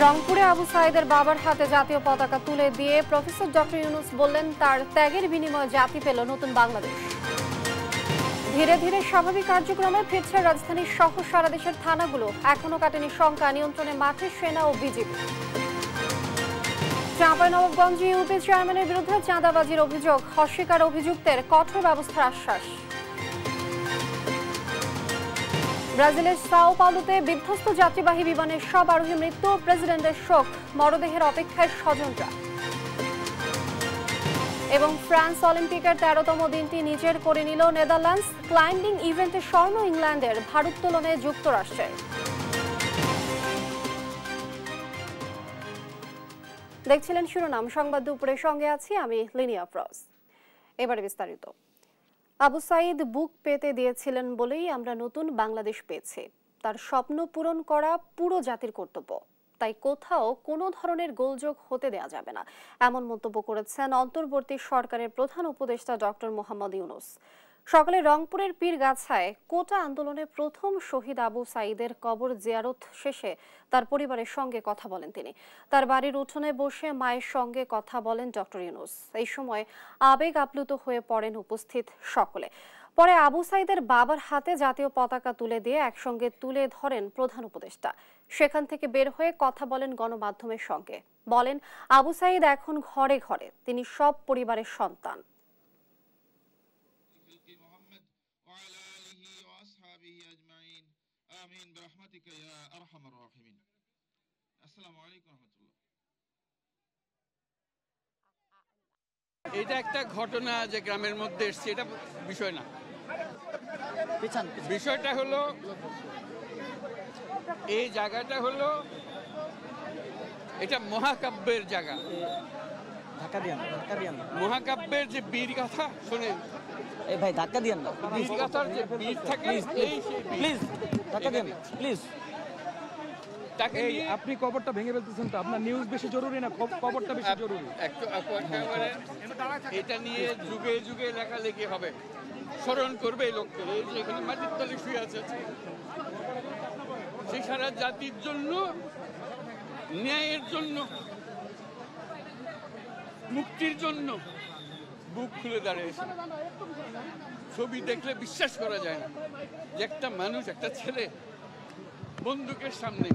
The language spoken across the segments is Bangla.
রংপুরে আবু সাঈদের বাবার হাতে জাতীয় পতাকা তুলে দিয়ে প্রফেসর ডক্টর ইউনূস বললেন, তার ত্যাগের বিনিময়ে জাতি পেল নতুন বাংলাদেশ। ধীরে ধীরে স্বাভাবিক কার্যক্রমে ফিরছে রাজধানী সহ সারা দেশের থানাগুলো। এখনো কাটেনি শঙ্কা, নিয়ন্ত্রণে মাঠে সেনা ও বিজিবি। চাঁপাইনবাবগঞ্জ ইউপি চেয়ারম্যানের বিরুদ্ধে চাঁদাবাজির অভিযোগ, অস্বীকার অভিযুক্তের কঠোর ব্যবস্থার আশ্বাস। ব্রাজিলের সাও পাউলোতে বিধ্বস্ত যাত্রীবাহী বিমানের সব আরোহী মৃত্যু, প্রেসিডেন্টের শোক, মরদেহের অপেক্ষায় স্বজনরা। এবং ফ্রান্স অলিম্পিকের ১৩তম দিনটি নিজের করে নিল নেদারল্যান্ডস। ক্লাইম্বিং ইভেন্টে স্বর্ণ ইংল্যান্ডের, ভারোত্তোলনে যুক্তরাষ্ট্রের। দেখছিলেন শিরোনাম সংবাদ দুপুরের, সঙ্গে আছি আমি লিনিয়া ফ্রস। এবারে বিস্তারিত। আবু সাঈদ বুক পেতে দিয়েছিলেন বলেই আমরা নতুন বাংলাদেশ পেয়েছি। তার স্বপ্ন পূরণ করা পুরো জাতির কর্তব্য, তাই কোথাও কোনো ধরনের গোলযোগ হতে দেয়া যাবে না, এমন মন্তব্য করেছেন অন্তর্বর্তী সরকারের প্রধান উপদেষ্টা ডক্টর মোহাম্মদ ইউনূস। সকালে রংপুরের পীরগাছায় কোটা আন্দোলনে প্রথম শহীদ আবু সাঈদের কবর জিয়ারত শেষে তার পরিবারের সঙ্গে কথা বলেন তিনি। তার বাড়ির উঠোনে বসে মায়ের সঙ্গে কথা বলেন ডক্টর ইউনূস। এই সময় আবেগ আপ্লুত হয়ে পড়েন উপস্থিত সকলে। পরে আবু সাঈদের বাবার হাতে জাতীয় পতাকা তুলে দিয়ে একসঙ্গে তুলে ধরেন প্রধান উপদেষ্টা। সেখান থেকে বের হয়ে কথা বলেন গণমাধ্যমের সঙ্গে। বলেন, আবু সাঈদ এখন ঘরে ঘরে, তিনি সব পরিবারের সন্তান। এটা একটা ঘটনা যে গ্রামের মধ্যে এসছে, এটা বিষয় না। বিষয়টা হলো, এই জায়গাটা হলো এটা মহাকাব্যের জায়গা। মহাকাব্যের যে বীর গাথা শোনেন, এই ভাই ধাক্কা দিয়েন না, বীর গাথার যে বীর থাকে, প্লিজ ধাক্কা দিয়েন না, প্লিজ। তাকে আপনি কবরটা ভেঙে ফেলতেছেন তো, আপনার নিউজ বেশি জরুরি না, কবরটা বেশি জরুরি। এটা নিয়ে যুগে যুগে লেখালেখি হবে, স্মরণ করবে এই লোককে। এই যে এখানে মাটির তলে শুয়ে আছে, সেই সারা জাতির জন্য, ন্যায়ের জন্য, মুক্তির জন্য বুক খুলে দাঁড়িয়েছে। ছবি দেখলে বিশ্বাস করা যায় না যে একটা মানুষ, একটা ছেলে বন্দুকের সামনে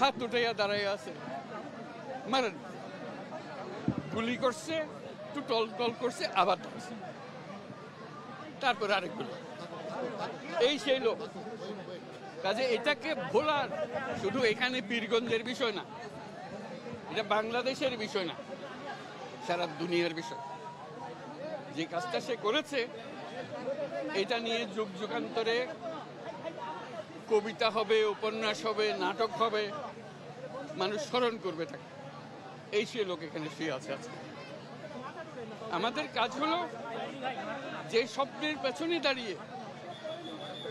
হাত উঠাইয়া দাঁড়াইয়া আছে। মারেন, গুলি করছে, একটু টল টল করছে, আবার ধরছে, তারপর আরেক গুলি। এই সেই লোক। কাজে এটাকে ভোলার শুধু এখানে পীরগঞ্জের বিষয় না, এটা বাংলাদেশের বিষয় না, সারা দুনিয়ার বিষয়। যে কাজটা সে করেছে, এটা নিয়ে যুগ যুগান্তরে কবিতা হবে, উপন্যাস হবে, নাটক হবে, মানুষ স্মরণ করবে তাকে। এই সে লোক এখানে শুয়ে আছে আজকে। আমাদের কাজ হলো যে স্বপ্নের পেছনে দাঁড়িয়ে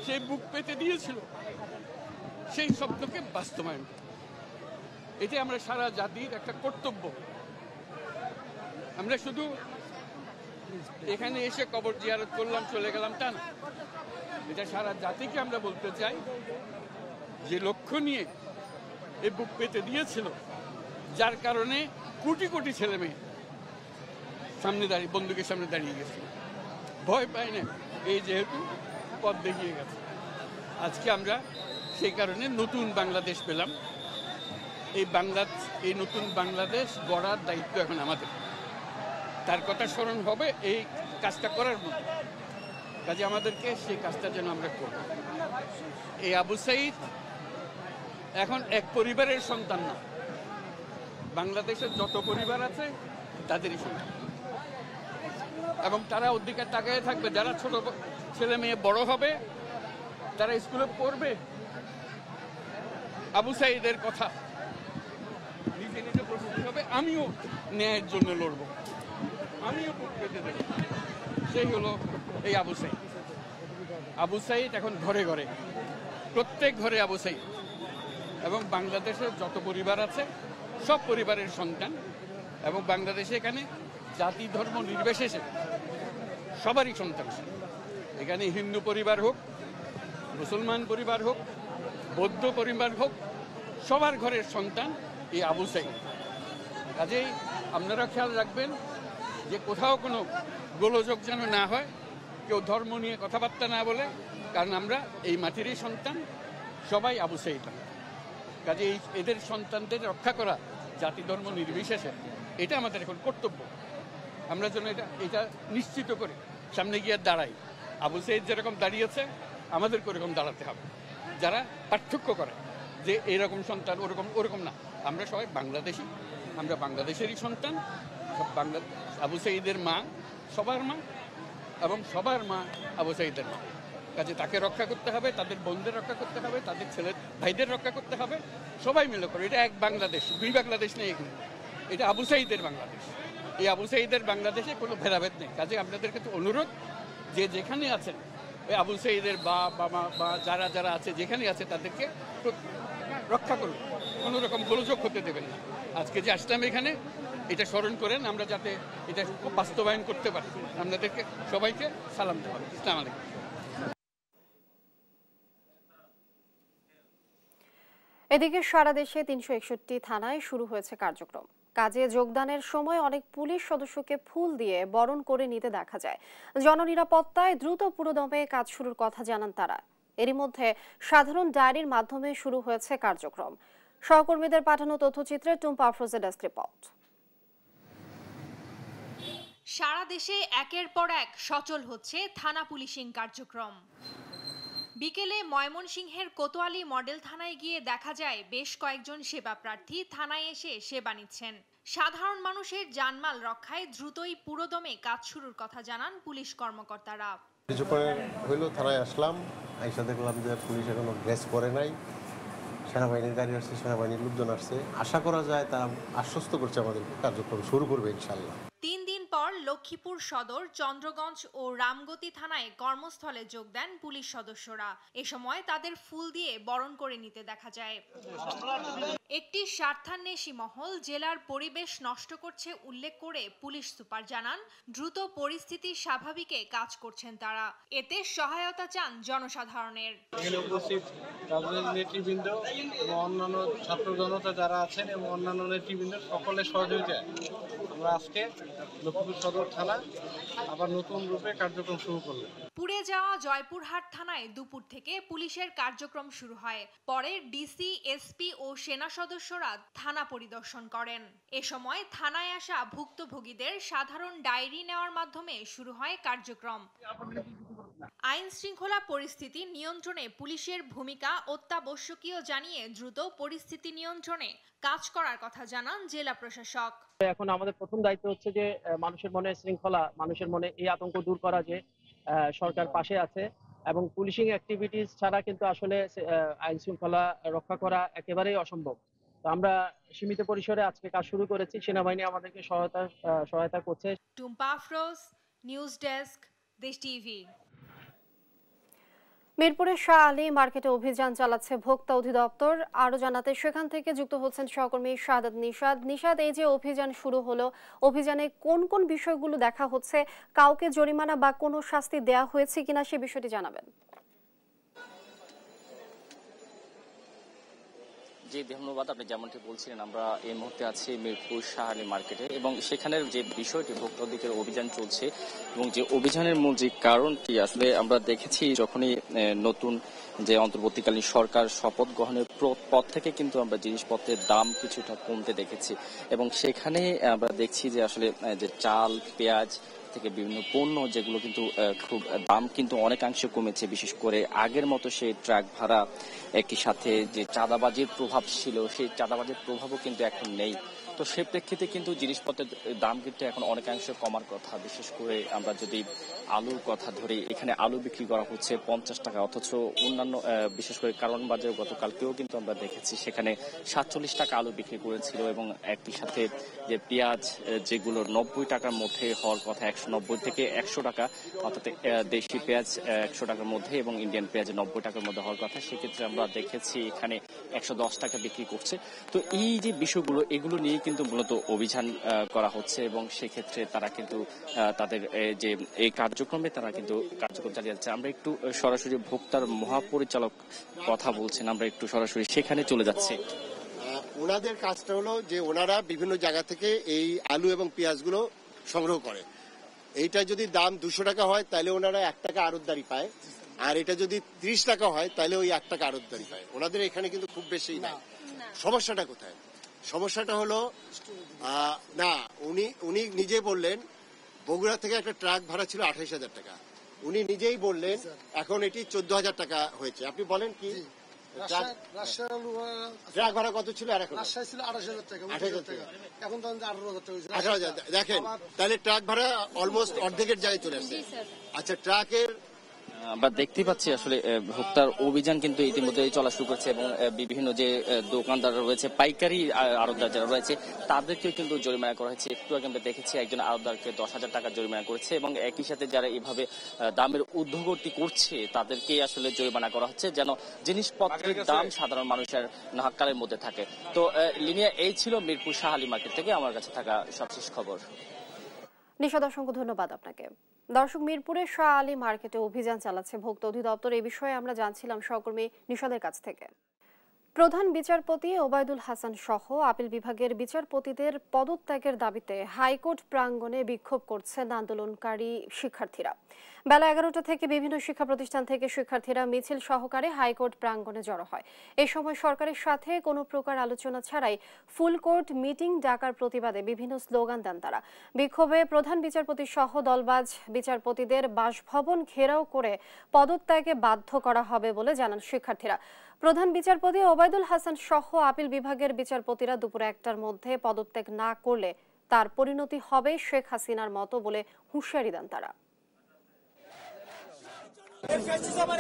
সে বুক পেতে দিয়েছিল, সেই স্বপ্নকে বাস্তবায়ন। এটি আমরা সারা জাতির একটা কর্তব্য। আমরা শুধু এখানে এসে কবর জিয়ারত করলাম, চলে গেলাম, তা না। এটা সারা জাতিকে আমরা বলতে চাই, যে লক্ষ্য নিয়ে এই বুক পেতে দিয়েছিল, যার কারণে কোটি কোটি ছেলে মেয়ে সামনে দাঁড়িয়ে, বন্দুকের সামনে দাঁড়িয়ে গেছে, ভয় পায় না। এই যেহেতু পথ দেখিয়ে গেছে, আজকে আমরা সেই কারণে নতুন বাংলাদেশ পেলাম। এই নতুন বাংলাদেশ গড়ার দায়িত্ব এখন আমাদের। তার কথা স্মরণ হবে এই কাজটা করার মতো। কাজে আমাদেরকে সেই কাজটা যেন আমরা করব। এই আবু সাঈদ এখন এক পরিবারের সন্তান না, বাংলাদেশের যত পরিবার আছে তাদেরই সন্তান। এবং তারা অধিকার তাকায় থাকবে, যারা ছোট ছেলে মেয়ে বড় হবে, তারা স্কুলে পড়বে, আবু সাঈদের কথা নিজে নিজে প্রস্তুতি হবে, আমিও ন্যায়ের জন্য লড়ব, আমিও বুক পেতে দেব। সেই হলো এই আবু সাঈদ। আবু সাঈদ এখন ঘরে ঘরে, প্রত্যেক ঘরে আবু সাঈদ। এবং বাংলাদেশের যত পরিবার আছে সব পরিবারের সন্তান। এবং বাংলাদেশে এখানে জাতি ধর্ম নির্বিশেষে সবারই সন্তান। এখানে হিন্দু পরিবার হোক, মুসলমান পরিবার হোক, বৌদ্ধ পরিবার হোক, সবার ঘরের সন্তান এই আবু সাঈদ। কাজেই আপনারা খেয়াল রাখবেন যে কোথাও কোনো গোলযোগ যেন না হয়, কেউ ধর্ম নিয়ে কথাবার্তা না বলে, কারণ আমরা এই মাটিরই সন্তান, সবাই আবু সাঈদ। কাজে এদের সন্তানদের রক্ষা করা জাতি ধর্ম নির্বিশেষে এটা আমাদের এখন কর্তব্য। আমরা যেন এটা নিশ্চিত করে সামনে গিয়ে দাঁড়াই। আবু সাঈদ যেরকম দাঁড়িয়েছে আমাদেরকে ওরকম দাঁড়াতে হবে। যারা পার্থক্য করে যে এরকম সন্তান ওরকম না, আমরা সবাই বাংলাদেশি, আমরা বাংলাদেশেরই সন্তান। আবু সাঈদের মা সবার মা এবং সবার মা আবু সাঈদের মা। কাজে তাকে রক্ষা করতে হবে, তাদের বোনদের রক্ষা করতে হবে, তাদের ছেলে ভাইদের রক্ষা করতে হবে, সবাই মিলে করে। এটা এক বাংলাদেশ, দুই বাংলাদেশ নেই এখানে, এটা আবু সাঈদের বাংলাদেশ। এই আবু সাঈদের বাংলাদেশে কোনো ভেদাভেদ নেই। কাজে আপনাদের কাছে অনুরোধ, যে যেখানে আছেন ওই আবু সাঈদের বা যারা যারা আছে যেখানে আছে তাদেরকে রক্ষা করুন, কোনো রকম গোলযোগ হতে দেবেন না। আজকে যে আসলাম এখানে এটা স্মরণ করেন, আমরা যাতে এটা বাস্তবায়ন করতে পারি। আপনাদেরকে সবাইকে সালাম দেওয়া। আসসালামু আলাইকুম। এদিকে সারা দেশে ৩৬১ থানায় শুরু হয়েছে কার্যক্রম। কাজে যোগদানের সময় অনেক পুলিশ সদস্যকে ফুল দিয়ে বরণ করে নিতে দেখা যায়। জননিরাপত্তায় দ্রুত পুরোদমে কাজ শুরুর কথা জানান তারা। এরই মধ্যে সাধারণ ডায়েরির মাধ্যমে শুরু হয়েছে কার্যক্রম। সহকর্মীদের পাঠানো তথ্যচিত্রে টুম্পা আফরোজের ডেস্ক রিপোর্ট। সারা দেশে একের পর এক সচল হচ্ছে থানা পুলিশিং কার্যক্রম। বিকেলে ময়মনসিংহের কোতোয়ালি মডেল থানায় গিয়ে দেখা যায় বেশ কয়েকজন সেবা প্রার্থী থানায় এসে সেবা নিচ্ছেন। সাধারণ মানুষের জানমাল রক্ষায় দ্রুতই পুরোদমে কাজ শুরুর কথা জানান পুলিশ কর্মকর্তারা। কিছুক্ষণ হইল থানায় আসলাম, আইসা দেখলাম যে পুলিশ এখনো ড্রেস করে নাই, সেনাবাহিনীর গাড়ি আসছে, সেনাবাহিনীর লোকজন আসছে। আশা করা যায় তারা আশ্বস্ত করছে আমাদের কার্যক্রম শুরু করবে ইনশাল্লাহ। 3 দিন পর লক্ষ্মীপুর সদর, চন্দ্রগঞ্জ ও রামগতি থানায় কর্মস্থলে যোগ দেন পুলিশ সদস্যরা। এ সময় তাদের ফুল দিয়ে বরণ করে নিতে দেখা যায়। একটি স্বার্থান্বেষী মহল জেলার পরিবেশ নষ্ট করছে উল্লেখ করে পুলিশ সুপার জানান, দ্রুত পরিস্থিতি স্বাভাবিকে কাজ করছেন তারা। এতে সহায়তা চান জনসাধারণের। এখানে উপস্থিত রাজনৈতিক নেতৃবৃন্দ এবং অন্যান্য ছাত্র জনতা যারা আছেন এবং অন্যান্য নেতৃবৃন্দ সকলের সহযোগিতায় আমরা আজকে লক্ষ্মীপুর সদর থানা আবার নতুন রূপে কার্যক্রম শুরু করলাম। পুড়ে যাওয়া জয়পুরহাট থানায় দুপুর থেকে পুলিশের কার্যক্রম শুরু হয়। পরে ডিসি, এসপি ও সেনা সদস্যরা থানা পরিদর্শন করেন। এ সময় থানায় আসা ভুক্তভোগীদের সাধারণ ডায়েরি নেওয়ার মাধ্যমে শুরু হয় কার্যক্রম। আইন শৃঙ্খলা পরিস্থিতি নিয়ন্ত্রণে পুলিশের ভূমিকা অত্যাবশ্যকীয় জানিয়ে দ্রুত পরিস্থিতি নিয়ন্ত্রণে কাজ করার কথা জানান জেলা প্রশাসক। এখন আমাদের প্রথম দায়িত্ব হচ্ছে যে মানুষের মনে শৃঙ্খলা, মানুষের মনে এই আতঙ্ক দূর করা, যে সরকার পাশে আছে এবং পুলিশিং অ্যাক্টিভিটিস ছাড়া কিন্তু আসলে আইন শৃঙ্খলা রক্ষা করা একেবারেই অসম্ভব। তো আমরা সীমিত পরিসরে আজকে কাজ শুরু করেছি, সেনাবাহিনী আমাদেরকে সহায়তা করছে। টুম্পা আফরোজ, নিউজ ডেস্ক, দেশ টিভি। মিরপুরের শাহ আলী মার্কেটে অভিযান চালাচ্ছে ভোক্তা অধিদপ্তর। আরো জানাতে সেখান থেকে যুক্ত হচ্ছেন সহকর্মী শাহাদাত নিশাদ। এই যে অভিযান শুরু হলো, অভিযানে কোন কোন বিষয়গুলো দেখা হচ্ছে, কাউকে জরিমানা বা কোনো শাস্তি দেয়া হয়েছে কিনা সে বিষয়টি জানাবেন। জি ধন্যবাদ। আপনি যেমনটি বলছিলেন, আমরা এই মুহূর্তে আছি মিরপুর শাহ আলী মার্কেটে এবং সেখানের যে বিষয়টি ভোক্তা অধিকার অভিযান চলছে এবং যে অভিযানের মূল যে কারণটি আসলে আমরা দেখেছি, যখনই নতুন যে অন্তর্বর্তীকালীন সরকার শপথ গ্রহণের পর থেকে কিন্তু আমরা জিনিসপত্রের দাম কিছুটা কমতে দেখেছি এবং সেখানে আমরা দেখছি যে আসলে যে চাল, পেঁয়াজ থেকে বিভিন্ন পণ্য যেগুলো কিন্তু খুব দাম কিন্তু অনেকাংশে কমেছে। বিশেষ করে আগের মতো সেই ট্রাক ভাড়া, একই সাথে যে চাঁদাবাজির প্রভাব ছিল, সেই চাঁদাবাজির প্রভাবও কিন্তু এখন নেই। তো সে প্রেক্ষিতে কিন্তু জিনিসপত্রের দাম কিন্তু এখন অনেকাংশে কমার কথা। বিশেষ করে আমরা যদি আলুর কথা ধরি, এখানে আলু বিক্রি করা হচ্ছে 50 টাকা, অথচ অন্যান্য বিশেষ করে কারওয়ান বাজারে গতকালকেও কিন্তু আমরা দেখেছি সেখানে 47 টাকা আলু বিক্রি করেছিল এবং একই সাথে যে পেঁয়াজ যেগুলো 90 টাকার মধ্যে হওয়ার কথা, 190 থেকে 100 টাকা, অর্থাৎ দেশি পেঁয়াজ 100 টাকার মধ্যে এবং ইন্ডিয়ান পেঁয়াজ 90 টাকার মধ্যে হওয়ার কথা, সেক্ষেত্রে আমরা দেখেছি এখানে 110 টাকা বিক্রি করছে। তো এই যে বিষয়গুলো, এগুলো নিয়ে কিন্তু মূলত অভিযান করা হচ্ছে এবং সেক্ষেত্রে তারা কিন্তু তাদের যে এই কার্যক্রমে তারা কিন্তু কার্যক্রম চালিয়ে যাচ্ছে। আমরা একটু সরাসরি ভোক্তার মহাপরিচালক কথা বলছেন, আমরা একটু সরাসরি সেখানে চলে যাচ্ছি। ওনাদের কাজটা হলো যে ওনারা বিভিন্ন জায়গা থেকে এই আলু এবং পেঁয়াজগুলো সংগ্রহ করে। এইটা যদি দাম 200 টাকা হয় তাহলে ওনারা 1 টাকা আড়তদারি পায়, আর এটা যদি 30 টাকা হয় তাহলে ওই 1 টাকা আড়তদারি পায়। ওনাদের এখানে কিন্তু খুব বেশি নাই। সমস্যাটা কোথায়? সমস্যাটা হলো না, উনি নিজে বললেন বগুড়া থেকে একটা ট্রাক ভাড়া ছিল 28,000 টাকা, উনি নিজেই বললেন এখন এটি 14,000 টাকা হয়েছে। আপনি বলেন কি ট্রাক ভাড়া কত ছিল? আর এখন 28,000 টাকা, এখন 18,000 টাকা। দেখেন তাহলে ট্রাক ভাড়া অলমোস্ট অর্ধেকের জায়গায় চলে আসছে। আচ্ছা, ট্রাকের আমরা দেখতে পাচ্ছি আসলে ভোক্তার অভিযান কিন্তু ইতিমধ্যে চলা শুরু করেছে এবং বিভিন্ন যে দোকানদার রয়েছে, পাইকারি আড়তদার যারা রয়েছে তাদেরকেও কিন্তু জরিমানা করা হয়েছে। একটু আগে আমরা দেখেছি একজন আড়তদারকে 10,000 টাকা জরিমানা করেছে এবং একই সাথে যারা এভাবে দামের ঊর্ধ্বগতি করছে তাদেরকে আসলে জরিমানা করা হচ্ছে, যেন জিনিসপত্রের দাম সাধারণ মানুষের নাহাক্কালের মধ্যে থাকে। তো লিনিয়া, এই ছিল মিরপুর শাহ আলী মার্কেট থেকে আমার কাছে থাকা সবশেষ খবর। নিশাদ, অসংখ্য ধন্যবাদ আপনাকে। দর্শক, মিরপুরের শাহ আলী মার্কেটে অভিযান চালাচ্ছে ভোক্তা অধিদপ্তর। এই বিষয়ে আমরা জানছিলাম সহকর্মী নিশাদের কাছ থেকে। প্রধান বিচারপতি ওবায়দুল হাসান সহ আপিল বিভাগের বিচারপতিদের পদত্যাগের দাবিতে হাইকোর্ট প্রাঙ্গণে বিক্ষোভ করছেন আন্দোলনকারী শিক্ষার্থীরা। বেলা 11টা থেকে বিভিন্ন শিক্ষা প্রতিষ্ঠান থেকে শিক্ষার্থীরা মিছিল সহকারে হাইকোর্ট প্রাঙ্গণে জড়ো হয়। এ সময় সরকারের সাথে কোনো প্রকার আলোচনা ছাড়াই ফুল কোর্ট মিটিং ডাকার প্রতিবাদে বিভিন্ন স্লোগান দেন তারা। বিক্ষোভে প্রধান বিচারপতি সহ দলবাজ বিচারপতিদের বাসভবন ঘেরাও করে পদত্যাগে বাধ্য করা হবে বলে জানান শিক্ষার্থীরা। প্রধান বিচারপতি ওবায়দুল হাসান সহ আপিল বিভাগের বিচারপতিরা দুপুর 1টার মধ্যে পদত্যাগ না করলে তার পরিণতি হবে শেখ হাসিনার মতো বলে হুঁশিয়ারি দেন তারা।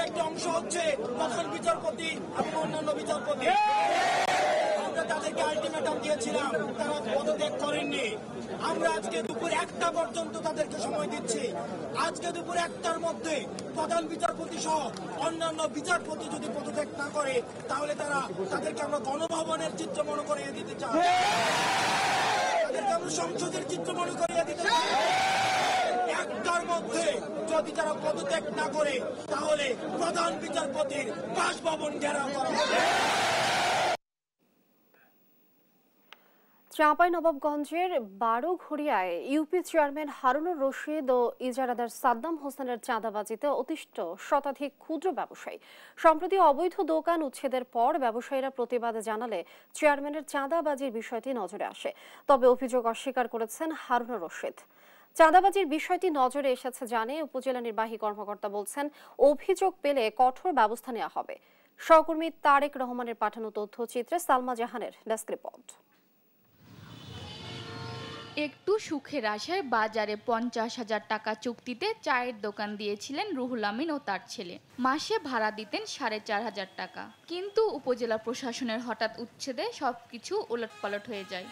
একটা অংশ হচ্ছে প্রধান বিচারপতি এবং অন্যান্য বিচারপতি। আমরা তাদেরকে আলটিমেটাম দিয়েছিলাম, তারা পদত্যাগ করেননি। আমরা আজকে দুপুর 1টা পর্যন্ত তাদেরকে সময় দিচ্ছি। আজকে দুপুর 1টার মধ্যে প্রধান বিচারপতি সহ অন্যান্য বিচারপতি যদি পদত্যাগ না করে তাহলে তাদেরকে আমরা গণভবনের চিত্র মনে করিয়ে দিতে চাই, তাদেরকে আমরা সংসদের চিত্র মনে করিয়ে দিতে চাই। 1টার মধ্যে যদি তারা পদত্যাগ না করে তাহলে প্রধান বিচারপতির বাসভবন ঘেরাও করা হবে। চাঁপাইনবাবগঞ্জের বারোঘড়িয়ায় ইউপি চেয়ারম্যান হারুনুর রশিদ ও ইজারাদার সাদ্দাম হোসেনের চাঁদাবাজিতে অতিষ্ঠ শতাধিক ক্ষুদ্র ব্যবসায়ী। সম্প্রতি অবৈধ দোকান উচ্ছেদের পর ব্যবসায়ীরা প্রতিবাদ জানালে চেয়ারম্যানের চাঁদাবাজির বিষয়টি নজরে আসে। তবে অভিযোগ অস্বীকার করেছেন হারুনুর রশিদ। চাঁদাবাজির বিষয়টি নজরে এসেছে জানে উপজেলা নির্বাহী কর্মকর্তা বলছেন, অভিযোগ পেলে কঠোর ব্যবস্থা নেওয়া হবে। সহকর্মী তারেক রহমানের পাঠানো তথ্যচিত্রে সালমা জাহানের ডেস্ক রিপোর্ট। একটু সুখের আশায় বাজারে 50,000 টাকা চুক্তিতে চায়ের দোকান দিয়েছিলেন রুহুল আমিন ও তার ছেলে। মাসে ভাড়া দিতেন 4,500 টাকা। কিন্তু উপজেলা প্রশাসনের হঠাৎ উচ্ছেদে সবকিছু উলটপালট হয়ে যায়।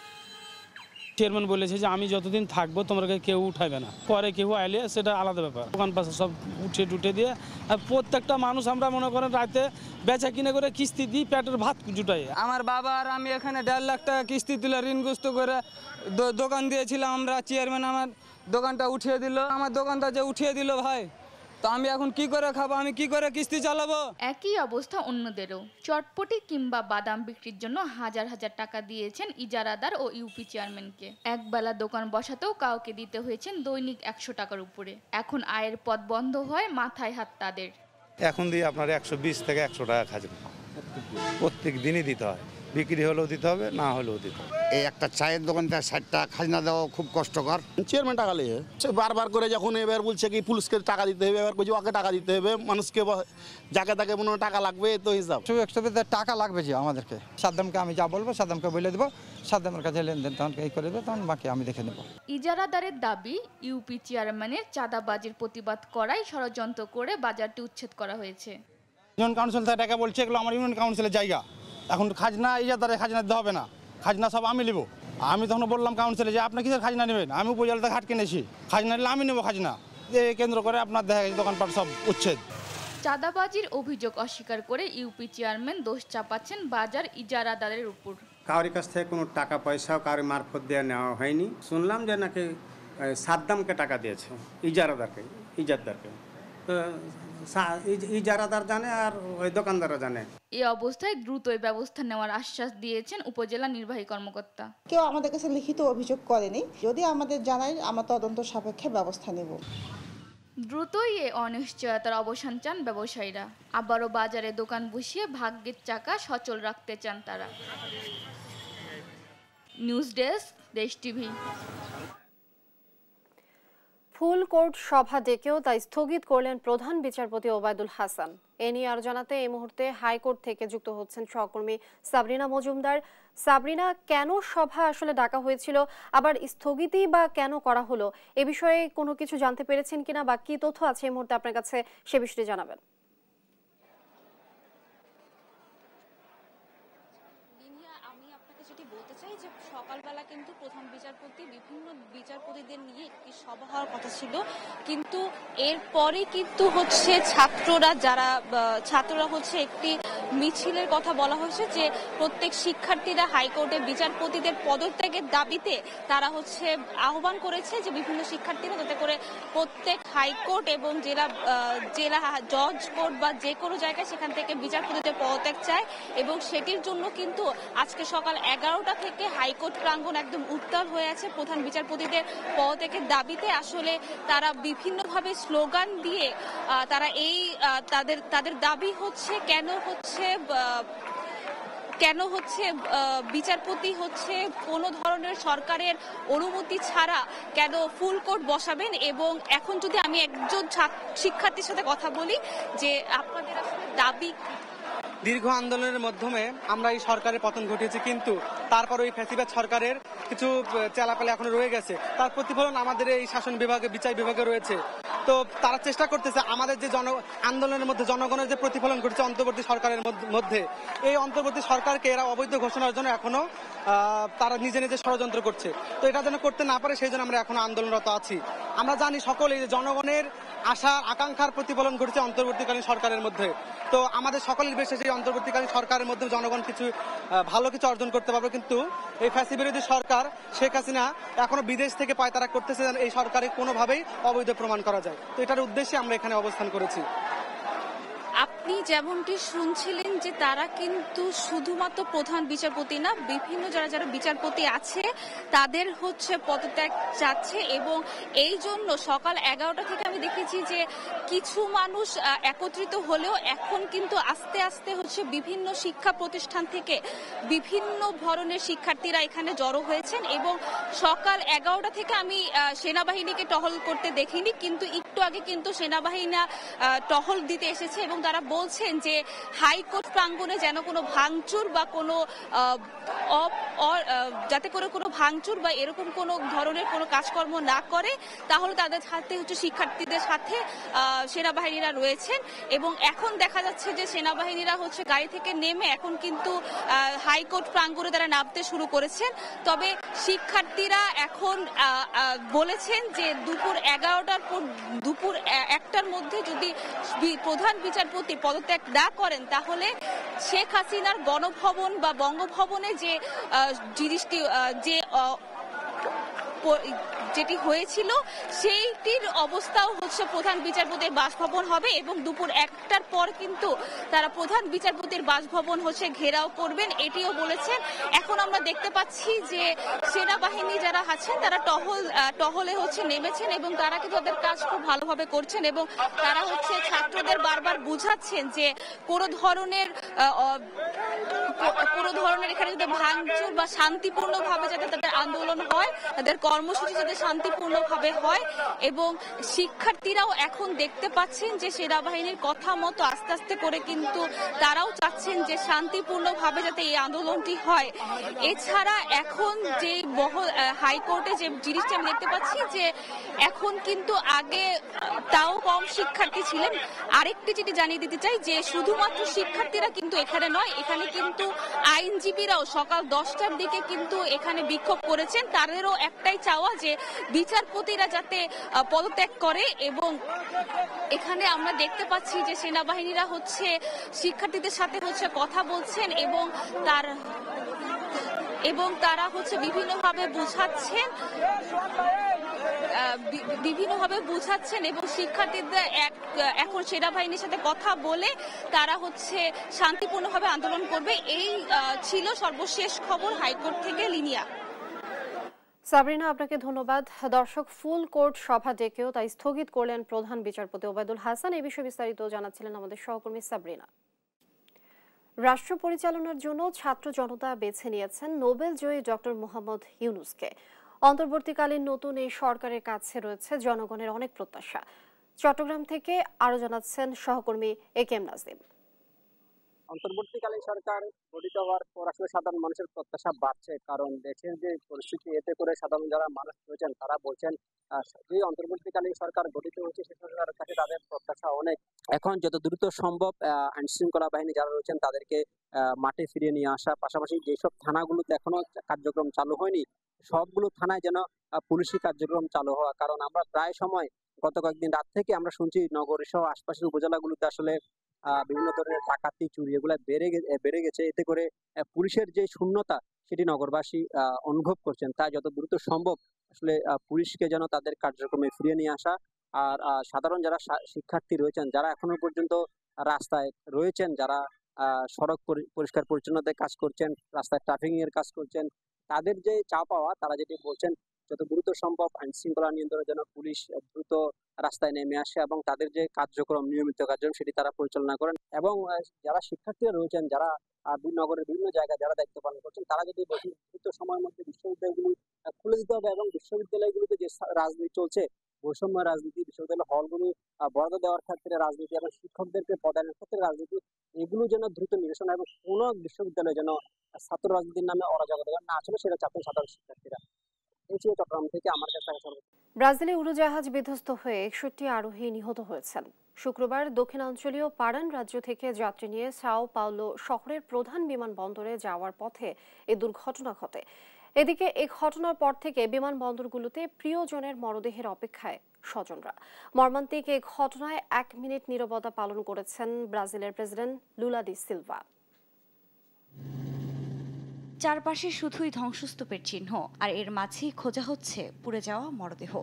চেয়ারম্যান বলেছে যে আমি যতদিন থাকবো তোমাকে কেউ উঠাবে না, পরে কেউ আইলে সেটা আলাদা ব্যাপার। দোকান পাশে সব উঠে দিয়ে প্রত্যেকটা মানুষ আমরা মনে করেন রাতে বেচা কিনে করে কিস্তি দিই, পেটের ভাত জুটাই। আমার বাবা আর আমি এখানে 1.5 লাখ টাকা কিস্তি তুলে ঋণগ্রস্ত করে দোকান দিয়েছিলাম আমরা। চেয়ারম্যান আমার দোকানটা উঠিয়ে দিল, আমার দোকানটা যে উঠিয়ে দিল ভাই, তো আমি এখন কি করে খাবো, আমি কি করে কিস্তি চালাবো? একই অবস্থা অন্যদেরও। চটপটি কিংবা বাদাম বিক্রির জন্য হাজার হাজার টাকা দিয়েছেন ইজারাদার ও ইউপি চেয়ারম্যানকে। একবেলা দোকান বসাতেও কাউকে দিতে হয়েছেন দৈনিক 100 টাকার উপরে। এখন আয়ের পথ বন্ধ হয়, মাথায় হাত তাদের। এখন দিয়ে আপনার 120 থেকে 100 টাকা খাজনা প্রত্যেক দিনই দিতে হয়, বিক্রি হলেও দিতে হবে, না হলেও দিতে হবে। এই একটা চায়ের দোকানটা 60 টাকা খাজনা দেওয়া খুব কষ্টকর। চেয়ারম্যান টাকা নিয়ে বারবার করে যখন এবার বলছে কি পুলিশকে টাকা দিতে হবে, এবার বলছে ওকে টাকা দিতে হবে, মানুষকে যাকে তাকে মনে টাকা লাগবে, তো হিসাব টাকা লাগবে যে আমাদেরকে। সাদ্দামকে আমি যা বলবো সাদ্দামকে বলে দেবো, সাদ্দামের কাছে লেনদেন তখন এই করে দেবো, তখন বাকি আমি দেখে নেব। ইজারাদারের দাবি, ইউপি চেয়ারম্যানের চাঁদাবাজির প্রতিবাদ করাই ষড়যন্ত্র করে বাজারটি উচ্ছেদ করা হয়েছে। ইউনিয়ন কাউন্সিল থেকে টাকা বলছে এগুলো আমার ইউনিয়ন কাউন্সিলের জায়গা, এখন খাজনা ইজারাদারের খাজনা দিতে হবে না, খাজনা সব আমি নেব। আমি তখন বললাম কাউন্সিলে যে আপনি কিসের খাজনা নেবেন, আমি উপজেলা থেকে হাট কিনেছি, খাজনা নিলে আমি নেবো খাজনা। কেন্দ্র করে আপনার দেখা গেছে দোকানপাট সব উচ্ছেদ। চাঁদাবাজির অভিযোগ অস্বীকার করে ইউপি চেয়ারম্যান দোষ চাপাচ্ছেন বাজার ইজারাদারের উপর। কারোর কাছ থেকে কোনো টাকা পয়সাও কারোর মারফত দিয়ে নেওয়া হয়নি। শুনলাম যে নাকি সাদ্দামকে টাকা দিয়েছে, ইজারদারকে। তো ইজারাদার জানে আর ওই দোকানদাররা জানে। এই অবস্থায় দ্রুতই ব্যবস্থা নেওয়ার আশ্বাস দিয়েছেন উপজেলা নির্বাহী কর্মকর্তা। কেউ আমাদের কাছে লিখিত অভিযোগ করেনি, যদি আমাদের জানায় আমরা তদন্ত সাপেক্ষে ব্যবস্থা নেব। দ্রুতই এই অনিশ্চয়তার অবসান চান ব্যবসায়ীরা। আবারও বাজারে দোকান বসিয়ে ভাগ্যের চাকা সচল রাখতে চান তারা। নিউজ ডেস্ক, দেশ টিভি। ফুল কোর্ট সভা ডেকেও তা স্থগিত করলেন প্রধান বিচারপতি ওবায়দুল হাসান। এ নিয়ে আর জানাতে এই মুহূর্তে হাইকোর্ট থেকে যুক্ত হচ্ছেন সহকর্মী সাবরিনা মজুমদার। সাবরিনা, কেন সভা আসলে ডাকা হয়েছিল, আবার স্থগিতই বা কেন করা হলো, এ বিষয়ে কোনো কিছু জানতে পেরেছেন কিনা বা কি তথ্য আছে এই মুহূর্তে আপনার কাছে, সে বিষয়টি জানাবেন। সকালবেলা কিন্তু প্রধান বিচারপতি বিভিন্ন বিচারপতিদের নিয়ে একটি সভা হওয়ার কথা ছিল, কিন্তু এরপরে কিন্তু হচ্ছে ছাত্ররা হচ্ছে একটি মিছিলের কথা বলা হয়েছে যে প্রত্যেক শিক্ষার্থীরা হাইকোর্টে বিচারপতিদের পদত্যাগের দাবিতে তারা হচ্ছে আহ্বান করেছে যে বিভিন্ন শিক্ষার্থীরা যাতে করে প্রত্যেক হাইকোর্ট এবং জেলা জজ কোর্ট বা যে কোনো জায়গায় সেখান থেকে বিচারপতিদের পদত্যাগ চায়, এবং সেটির জন্য কিন্তু আজকে সকাল 11টা থেকে হাইকোর্ট প্রাঙ্গণ একদম উত্তাল হয়ে আছে প্রধান বিচারপতিদের পদত্যাগের দাবিতে। আসলে তারা বিভিন্নভাবে স্লোগান দিয়ে তারা তাদের দাবি হচ্ছে কেন হচ্ছে বিচারপতি হচ্ছে কোনো ধরনের সরকারের অনুমতি ছাড়া কেন ফুল কোর্ট বসাবেন। এবং এখন যদি আমি একজন শিক্ষার্থীর সাথে কথা বলি যে আপনাদের আসলে দাবি। দীর্ঘ আন্দোলনের মাধ্যমে আমরা এই সরকারের পতন ঘটিয়েছি, কিন্তু তারপর ওই ফ্যাসিবাদ সরকারের কিছু চেলাপেলা এখনো রয়ে গেছে, তার প্রতিফলন আমাদের এই শাসন বিভাগে বিচার বিভাগে রয়েছে। তো তারা চেষ্টা করতেছে আমাদের যে আন্দোলনের মধ্যে জনগণের যে প্রতিফলন ঘটেছে অন্তর্বর্তী সরকারের মধ্যে, এই অন্তর্বর্তী সরকারকে এরা অবৈধ ঘোষণার জন্য এখনো তারা নিজে নিজে ষড়যন্ত্র করছে। তো এটা যেন করতে না পারে সেই জন্য আমরা এখনো আন্দোলনরত আছি। আমরা জানি সকলেই যে জনগণের আশার আকাঙ্ক্ষার প্রতিফলন ঘটেছে অন্তর্বর্তীকালীন সরকারের মধ্যে। তো আমাদের সকলের বিশ্বাস এই অন্তর্বর্তীকালীন সরকারের মধ্যে জনগণ কিছু ভালো কিছু অর্জন করতে পারবে, কিন্তু এই ফ্যাসিবিরোধী সরকার শেখ হাসিনা এখনো বিদেশ থেকে পায়তারা করতেছে যেন এই সরকারে কোনোভাবেই অবৈধ প্রমাণ করা যায়। তো এটার উদ্দেশ্যে আমরা এখানে অবস্থান করেছি। আপনি যেমনটি শুনছিলেন যে তারা কিন্তু শুধুমাত্র প্রধান বিচারপতি না, বিভিন্ন যারা বিচারপতি আছে তাদের হচ্ছে পদত্যাগ চাচ্ছে, এবং এই জন্য সকাল 11টা থেকে আমি দেখেছি যে কিছু মানুষ একত্রিত হলেও এখন কিন্তু আস্তে আস্তে হচ্ছে বিভিন্ন শিক্ষা প্রতিষ্ঠান থেকে বিভিন্ন ধরনের শিক্ষার্থীরা এখানে জড়ো হয়েছেন। এবং সকাল 11টা থেকে আমি সেনাবাহিনীকে টহল করতে দেখিনি, কিন্তু একটু আগে কিন্তু সেনাবাহিনী টহল দিতে এসেছে এবং তারা বলছেন যে হাইকোর্ট প্রাঙ্গণে যেন কোনো ভাঙচুর বা কোনো যাতে করে কোনো ভাঙচুর বা এরকম কোনো ধরনের কোনো কাজকর্ম না করে, তাহলে তাদের সাথে হচ্ছে শিক্ষার্থীদের সাথে সেনাবাহিনীরা রয়েছেন। এবং এখন দেখা যাচ্ছে যে সেনাবাহিনীরা হচ্ছে গাড়ি থেকে নেমে এখন কিন্তু হাইকোর্ট প্রাঙ্গণে তারা নামতে শুরু করেছেন। তবে শিক্ষার্থীরা এখন বলেছেন যে দুপুর 11টার পর দুপুর 1টার মধ্যে যদি প্রধান বিচারপতি পদত্যাগ না করেন তাহলে শেখ হাসিনার গণভবন বা বঙ্গভবনে যে জিনিসটি যেটি হয়েছিল সেইটির অবস্থাও হচ্ছে প্রধান বিচারপতির বাসভবন হবে, এবং দুপুর 1টার পর কিন্তু তারা প্রধান বিচারপতির বাসভবন হচ্ছে ঘেরাও করবেন, এটিও বলেছেন। এখন আমরা দেখতে পাচ্ছি যে সেনাবাহিনী যারা আছেন তারা টহলে হচ্ছে নেমেছেন এবং তারা কিন্তু তাদের কাজ খুব ভালোভাবে করছেন, এবং তারা হচ্ছে ছাত্রদের বারবার বুঝাচ্ছেন যে কোনো ধরনের এখানে যাতে ভাঙচুর বা শান্তিপূর্ণভাবে যাতে তাদের আন্দোলন হয়, তাদের কর্মসূচি যাতে শান্তিপূর্ণভাবে হয়। এবং শিক্ষার্থীরাও এখন দেখতে পাচ্ছেন যে সেনাবাহিনীর কথা মতো আস্তে আস্তে করে কিন্তু তারাও চাচ্ছেন যে শান্তিপূর্ণভাবে যাতে এই আন্দোলনটি হয়। এছাড়া এখন যে হাইকোর্টে যে জিনিসটা আমি দেখতে পাচ্ছি যে এখন কিন্তু আগে তাও কম শিক্ষার্থী ছিলেন। আরেকটি যেটি জানিয়ে দিতে চাই যে শুধুমাত্র শিক্ষার্থীরা কিন্তু এখানে নয়, এখানে কিন্তু আইনজীবীরাও সকাল 10টার দিকে কিন্তু এখানে বিক্ষোভ করেছেন। তাদেরও একটাই চাওয়া যে বিচারপতিরা যাতে পদত্যাগ করে, এবং এখানে আমরা দেখতে পাচ্ছি যে সেনাবাহিনীরা হচ্ছে শিক্ষার্থীদের সাথে হচ্ছে কথা বলছেন এবং তার এবং তারা হচ্ছে বিভিন্নভাবে বুঝাচ্ছেন এবং শিক্ষার্থীদের এখন সেনাবাহিনীর সাথে কথা বলে তারা হচ্ছে শান্তিপূর্ণভাবে আন্দোলন করবে। এই ছিল সর্বশেষ খবর হাইকোর্ট থেকে। লিনিয়া। সাবরিনা, আপনাকে ধন্যবাদ। দর্শক, ফুল কোর্ট সভা ডেকেও তাই স্থগিত করলেন প্রধান বিচারপতি ওবায়দুল হাসান। এই বিষয়ে বিস্তারিত জানাচ্ছিলেন আমাদের সহকর্মী সাবরিনা। রাষ্ট্র পরিচালনার জন্য ছাত্র জনতা বেছে নিয়েছেন নোবেল জয়ী ডক্টর মোহাম্মদ ইউনূসকে। অন্তর্বর্তীকালীন নতুন এই সরকারের কাছে রয়েছে জনগণের অনেক প্রত্যাশা। চট্টগ্রাম থেকে আরো জানাচ্ছেন সহকর্মী একেএম নাজিম। অন্তর্বর্তীকালীন সরকার গঠিত হওয়ার পর আসলে সাধারণ মানুষের প্রত্যাশা বাড়ছে, কারণ দেশের যে পরিস্থিতি, এতে করে সাধারণ যারা মানুষ রয়েছেন তারা বলছেন যে অন্তর্বর্তীকালীন সরকার গঠিত হয়েছে সে সরকারের কাছে তাদের প্রত্যাশা অনেক। এখন যত দ্রুত সম্ভব আইন শৃঙ্খলা বাহিনী যারা রয়েছেন তাদেরকে মাঠে ফিরিয়ে নিয়ে আসা, পাশাপাশি যেসব থানাগুলোতে এখনো কার্যক্রম চালু হয়নি সবগুলো থানায় যেন পুলিশি কার্যক্রম চালু হওয়া। কারণ আমরা প্রায় সময় গত কয়েকদিন রাত থেকে আমরা শুনছি নগরী সহ আশপাশের উপজেলাগুলোতে আসলে বিভিন্ন ধরনের ডাকাতি, চুরি এগুলা বেড়ে গেছে। এতে করে পুলিশের যে শূন্যতা সেটি নগরবাসী অনুভব করছেন। তাই যত দ্রুত সম্ভব আসলে পুলিশকে যেন তাদের কার্যক্রমে ফিরিয়ে নিয়ে আসা। আর সাধারণ যারা শিক্ষার্থী রয়েছেন, যারা এখনো পর্যন্ত রাস্তায় রয়েছেন, যারা সড়ক পরিষ্কার পরিচ্ছন্নতায় কাজ করছেন, রাস্তায় ট্রাফিকিং এর কাজ করছেন, তাদের যে চা পাওয়া, তারা যেটি বলছেন যত দ্রুত সম্ভব আইন শৃঙ্খলা নিয়ন্ত্রণের জন্য পুলিশ দ্রুত রাস্তায় নেমে আসে এবং তাদের যে কার্যক্রম, নিয়মিত কার্যক্রম সেটি তারা পরিচালনা করেন। এবং যারা শিক্ষার্থীরা রয়েছেন, যারা নগরের বিভিন্ন জায়গায় যারা দায়িত্ব পালন করছেন, তারা যদি দ্রুত সময়ের মধ্যে বিশ্ববিদ্যালয়গুলি খুলে দিতে হবে এবং বিশ্ববিদ্যালয়গুলিতে যে রাজনীতি চলছে, বৈষম্য রাজনীতি, বিশ্ববিদ্যালয় হলগুলো বরাদ্দ দেওয়ার ক্ষেত্রে রাজনীতি এবং শিক্ষকদেরকে প্রদানের ক্ষেত্রে রাজনীতি, এগুলো যেন দ্রুত নিরসন এবং কোনো বিশ্ববিদ্যালয়ে যেন ছাত্র রাজনীতির নামে অরাজকতা না আসলে সেটা চাচ্ছেন সাধারণ শিক্ষার্থীরা। চট্টগ্রাম থেকে আমার কাছে। ব্রাজিলে উড়োজাহাজ বিধ্বস্ত হয়ে 61 আরোহী নিহত হয়েছেন। শুক্রবার দক্ষিণাঞ্চলীয় পারান রাজ্য থেকে যাত্রী নিয়ে সাও পাওলো শহরের প্রধান বিমানবন্দরে যাওয়ার পথে এ দুর্ঘটনা ঘটে। এদিকে এই ঘটনার পর থেকে বিমানবন্দরগুলোতে প্রিয়জনের মরদেহের অপেক্ষায় স্বজনরা। মর্মান্তিক এই ঘটনায় 1 মিনিট নীরবতা পালন করেছেন ব্রাজিলের প্রেসিডেন্ট লুলা ডি সিলভা। চারপাশে শুধুই ধ্বংসস্তূপের চিহ্ন, আর এর মাঝেই খোঁজা হচ্ছে পুড়ে যাওয়া মরদেহ।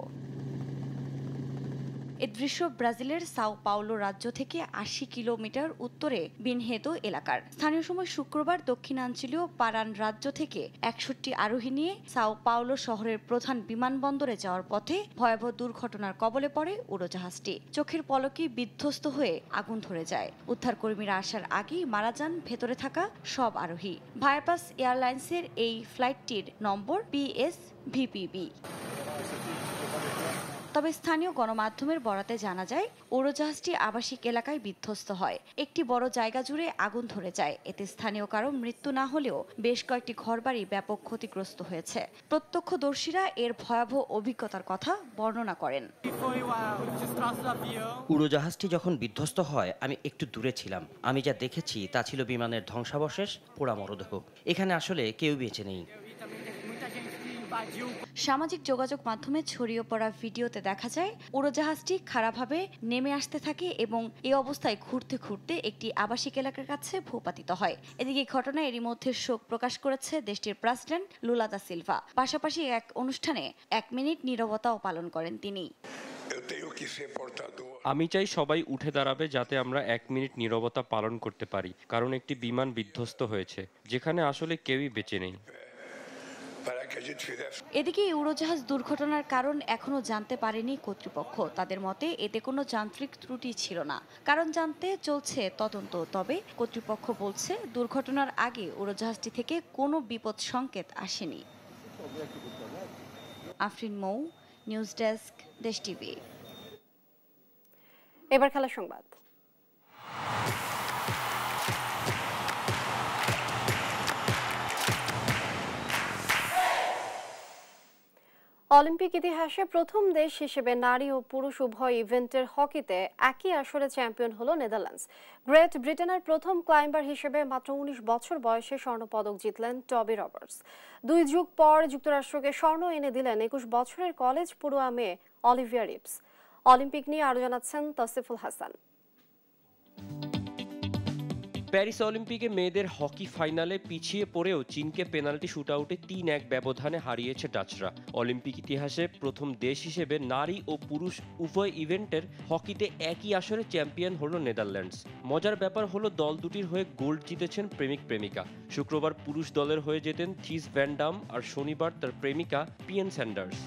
এ দৃশ্য ব্রাজিলের সাও পাওলো রাজ্য থেকে 80 কিলোমিটার উত্তরে বিনহেদো এলাকার। স্থানীয় সময় শুক্রবার দক্ষিণাঞ্চলীয় পারান রাজ্য থেকে 61 আরোহী নিয়ে সাও পাওলো শহরের প্রধান বিমানবন্দরে যাওয়ার পথে ভয়াবহ দুর্ঘটনার কবলে পড়ে উড়োজাহাজটি। চোখের পলকে বিধ্বস্ত হয়ে আগুন ধরে যায়। উদ্ধারকর্মীরা আসার আগেই মারা যান ভেতরে থাকা সব আরোহী। ভায়াপাস এয়ারলাইন্সের এই ফ্লাইটটির নম্বর PSVPB। তবে স্থানীয় গণমাধ্যমের বরাতে জানা যায় উড়োজাহাজটি আবাসিক এলাকায় বিধ্বস্ত হয়। একটি বড় জায়গা জুড়ে আগুন ধরে যায়। এতে স্থানীয় কারো মৃত্যু না হলেও বেশ কয়েকটি ঘরবাড়ি ব্যাপক ক্ষতিগ্রস্ত হয়েছে। প্রত্যক্ষদর্শীরা এর ভয়াবহ অভিজ্ঞতার কথা বর্ণনা করেন। উড়োজাহাজটি যখন বিধ্বস্ত হয় আমি একটু দূরে ছিলাম। আমি যা দেখেছি তা ছিল বিমানের ধ্বংসাবশেষ, পোড়া মরদেহ। এখানে আসলে কেউ বেঁচে নেই। সামাজিক যোগাযোগ মাধ্যমে ছড়িয়ে পড়া ভিডিওতে দেখা যায় উড়োজাহাজটি খারাপভাবে নেমে আসতে থাকে এবং এই অবস্থায় ঘুরতে ঘুরতে একটি আবাসিক এলাকার কাছে ভূপাতিত হয়। এদিকে ঘটনায় এরই মধ্যে শোক প্রকাশ করেছে দেশটির প্রেসিডেন্ট লুলা দা সিলভা। পাশাপাশি এক অনুষ্ঠানে 1 মিনিট নীরবতাও পালন করেন তিনি। আমি চাই সবাই উঠে দাঁড়াবে যাতে আমরা 1 মিনিট নীরবতা পালন করতে পারি, কারণ একটি বিমান বিধ্বস্ত হয়েছে যেখানে আসলে কেউই বেঁচে নেই। এদিকে উড়োজাহাজ দুর্ঘটনার কারণ এখনো জানতে পারেনি কর্তৃপক্ষ। তাদের মতে এতে কোনো যান্ত্রিক ত্রুটি ছিল না, কারণ জানতে চলছে তদন্ত। তবে কর্তৃপক্ষ বলছে দুর্ঘটনার আগে উড়োজাহাজটি থেকে কোনো বিপদ সংকেত আসেনি। আফরিন মৌ, নিউজ ডেস্ক, দেশ টিভি। এবার খেলার সংবাদ। অলিম্পিক ইতিহাসে প্রথম দেশ হিসেবে নারী ও পুরুষ উভয় ইভেন্টের হকিতে একই আসরে চ্যাম্পিয়ন হলো নেদারল্যান্ডস। গ্রেট ব্রিটেনের প্রথম ক্লাইম্বার হিসেবে মাত্র 19 বছর বয়সে স্বর্ণপদক জিতলেন টবি রবার্টস। 2 যুগ পর যুক্তরাষ্ট্রকে স্বর্ণ এনে দিলেন 21 বছরের কলেজ পড়ুয়া মেয়ে অলিভিয়া রিপস। অলিম্পিক নিয়ে আরো জানাচ্ছেন তসিফুল হাসান। প্যারিস অলিম্পিকে মেয়েদের হকি ফাইনালে পিছিয়ে পড়েও চীনকে পেনাল্টি শুটআউটে ৩-১ ব্যবধানে হারিয়েছে ডাচরা। অলিম্পিক ইতিহাসে প্রথম দেশ হিসেবে নারী ও পুরুষ উভয় ইভেন্টের হকিতে একই আসরে চ্যাম্পিয়ন হলো নেদারল্যান্ডস। মজার ব্যাপার হলো দল দুটির হয়ে গোল্ড জিতেছেন প্রেমিক প্রেমিকা। শুক্রবার পুরুষ দলের হয়ে যেতেন থিস ভ্যান ডাম আর শনিবার তার প্রেমিকা পিয়েন স্যান্ডার্স।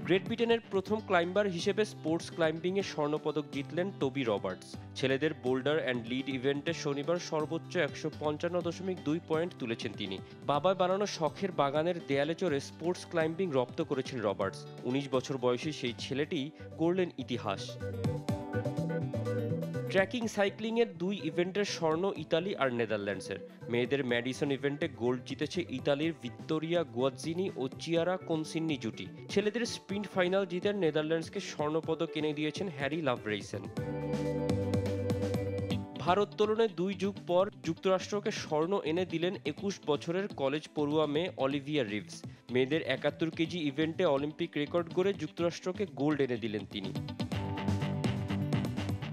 গ্রেট ব্রিটেনের প্রথম ক্লাইম্বার হিসেবে স্পোর্টস ক্লাইম্বিংয়ে স্বর্ণপদক জিতলেন টবি রবার্টস। ছেলেদের বোল্ডার অ্যান্ড লিড ইভেন্টে শনিবার সর্বোচ্চ ১৫৫.২ পয়েন্ট তুলেছেন তিনি। বাবার বানানো শখের বাগানের দেয়ালে চড়ে স্পোর্টস ক্লাইম্বিং রপ্ত করেছেন রবার্টস। ১৯ বছর বয়সী সেই ছেলেটি গড়লেন ইতিহাস। ট্র্যাকিং সাইক্লিংয়ের ২ ইভেন্টের স্বর্ণ ইতালি আর নেদারল্যান্ডসের। মেয়েদের ম্যাডিসন ইভেন্টে গোল্ড জিতেছে ইতালির ভিত্তোরিয়া গুয়াজ্জিনি ও চিয়ারা কনসিন্নি জুটি। ছেলেদের স্প্রিন্ট ফাইনাল জিতে নেদারল্যান্ডসকে স্বর্ণপদক এনে দিয়েছেন হ্যারি লাভরেইসেন। ভারোত্তোলনে ২ যুগ পর যুক্তরাষ্ট্রকে স্বর্ণ এনে দিলেন ২১ বছরের কলেজ পড়ুয়া মেয়ে অলিভিয়া রিভস। মেয়েদের ৭১ কেজি ইভেন্টে অলিম্পিক রেকর্ড গড়ে যুক্তরাষ্ট্রকে গোল্ড এনে দিলেন তিনি।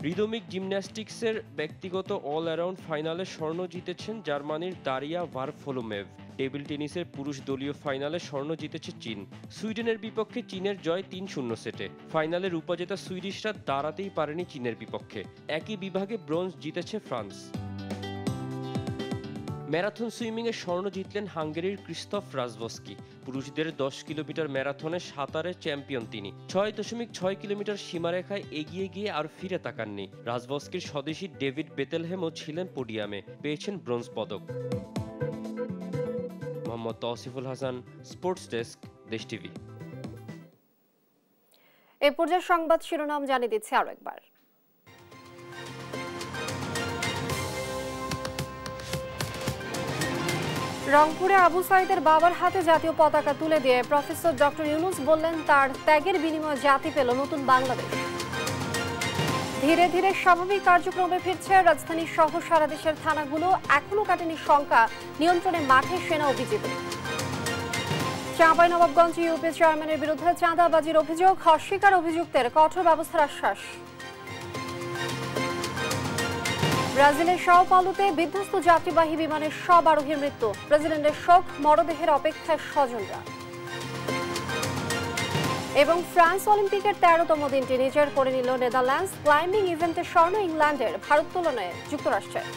রিদমিক জিমন্যাস্টিক্সের ব্যক্তিগত অল অ্যারাউন্ড ফাইনালে স্বর্ণ জিতেছেন জার্মানির দারিয়া ভারফোলোমেভ। টেবিল টেনিসের পুরুষ দলীয় ফাইনালে স্বর্ণ জিতেছে চীন। সুইডেনের বিপক্ষে চীনের জয় ৩-০ সেটে। ফাইনালে রূপা জেতা সুইডিশরা দাঁড়াতেই পারেনি চীনের বিপক্ষে। একই বিভাগে ব্রোঞ্জ জিতেছে ফ্রান্স। ম্যারাথন সুইমিংয়ে স্বর্ণ জিতলেন হাঙ্গেরির ক্রিস্তফ রাজভস্কি। পুরুষদের ১০ কিলোমিটার ম্যারাথনে সাঁতারে চ্যাম্পিয়ন তিনি। ৬.৬ কিলোমিটার সীমারেখায় এগিয়ে গিয়ে আর ফিরে তাকাননি। রাজভস্কির স্বদেশী ডেভিড বেতেলহেমও ছিলেন পোডিয়ামে, পেয়েছেন ব্রোঞ্জ পদক। মোহাম্মদ তৌসিফুল হাসান, স্পোর্টস ডেস্ক, দেশ টিভি। এই পর্যায়ে সংবাদ শিরোনাম জানিয়ে দিচ্ছে আরো একবার। রংপুরে আবু সাইদের বাবার হাতে জাতীয় পতাকা তুলে দিয়ে প্রফেসর ডক্টর ইউনুস বললেন, তার ত্যাগের বিনিময়ে জাতি পেল নতুন বাংলাদেশ। ধীরে ধীরে স্বাভাবিক কার্যক্রমে ফিরছে রাজধানী সহ সারা দেশের থানাগুলো, এখনো কাটেনি শঙ্কা, নিয়ন্ত্রণে মাঠে সেনা ও বিজিবি। চাঁপাইনবাবগঞ্জ ইউপি চেয়ারম্যানের বিরুদ্ধে চাঁদাবাজির অভিযোগ, অস্বীকার অভিযুক্তের কঠোর ব্যবস্থার আশ্বাস। ব্রাজিলের সাও পাউলোতে বিধ্বস্ত যাত্রীবাহী বিমানের সব আরোহীর মৃত্যু, প্রেসিডেন্টের শোক, মরদেহের অপেক্ষায় স্বজনরা। এবং ফ্রান্স অলিম্পিকের ১৩তম দিনটি নিজের করে নিল নেদারল্যান্ডস। ক্লাইম্বিং ইভেন্টে স্বর্ণ ইংল্যান্ডের, ভারোত্তোলনে যুক্তরাষ্ট্রের।